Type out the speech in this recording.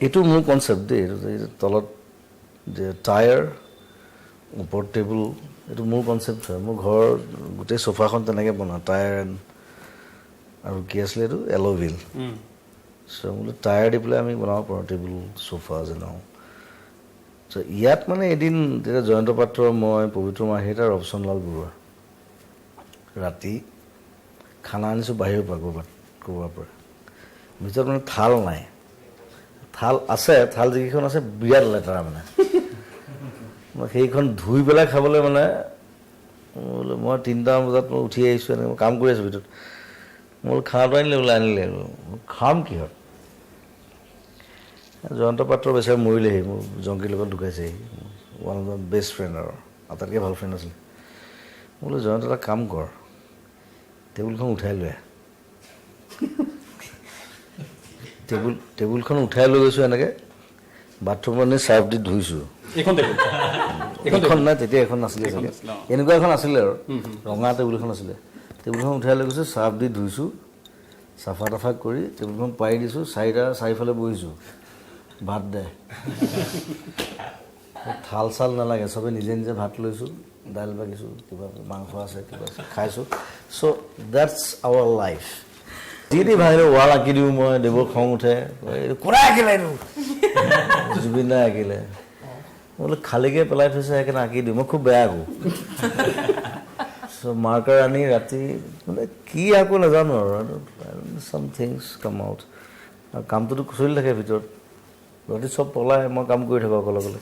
এইটো মোৰ কনচেপ্ট দেই, এইটো তলত যে টায়াৰ ওপৰত টেবুল, এইটো মোৰ কনচেপ্ট হয়। মোৰ ঘৰৰ গোটেই চোফাখন তেনেকৈ বনাওঁ, টায়াৰ আৰু কি আছিলে এইটো এল'ভিল। চ' বোলো টায়াৰ দি পেলাই আমি বনাব পাৰোঁ টেবুল চোফা যেনেও। চ' ইয়াত মানে এদিন তেতিয়া জয়ন্ত পাত্ৰ, মই, পবিত্ৰ মাৰ্ঘেৰিটা আৰু ৰবচনলাল বৰুৱা ৰাতি খানা আনিছোঁ বাহিৰৰ পৰা ক'ৰবাৰ পৰা। ভিতৰত মানে থাল নাই, থাল আছে, থাল যিকেইখন আছে বিৰাট লেতেৰা মানে। মই সেইখন ধুই পেলাই খাবলৈ মানে বোলো মই 3টামান বজাত মই উঠি আহিছোঁ, এনেকৈ মই কাম কৰি আছোঁ ভিতৰত। মই বোলো খানাটো আনিলে খাম কিহত? জয়ন্ত পাত্ৰ বেচাৰে মৰিলেহি, মোৰ জংকীৰ লগত ঢুকাইছেহি, one of the best friend আৰু আটাইতকৈ ভাল ফ্ৰেণ্ড আছিলে। মই বোলো জয়ন্ত এটা কাম কৰ, টেবুলখন উঠাই লৈ আহ। টেবুলখন উঠাই লৈ গৈছোঁ এনেকৈ, বাথৰুমত নি চাৰ্ফ দি ধুইছোঁ। এইখন নাই, তেতিয়া এখন নাছিলে চাগে, এনেকুৱা এখন আছিলে আৰু ৰঙা টেবুল এখন আছিলে। টেবুলখন উঠাই লৈ গৈছোঁ, চাৰ্ফ দি ধুইছোঁ, চাফা তাফা কৰি টেবুলখন পাৰি দিছোঁ, চাৰিফালে বহিছোঁ, ভাত দে। থাল চাল নালাগে, চবে নিজে নিজে ভাত লৈছোঁ, দাইল বাকিছোঁ, কিবা মাংস আছে, কিবা আছে, খাইছোঁ। চ' ডেটছ আৱাৰ লাইফ। যি ভাবিলোঁ ৱাল আঁকি দিওঁ মই, দেৱৰ খং উঠে, কোনে আঁকিলে এইটো? জুবিন দাই আঁকিলে। মই বোলো খালীকৈ পেলাই থৈছে সেইকাৰণে আঁকি দিওঁ, মই খুব বেয়া আকোঁ। চ' মাৰ্কাৰ আনি ৰাতি মানে কি আকৌ নাজানো আৰু চাম থিংছ কাম আউট। আৰু কামটোতো চলি থাকে ভিতৰত, ৰাতি চব পলাই মই কাম কৰি থাকোঁ অকলে অকলে।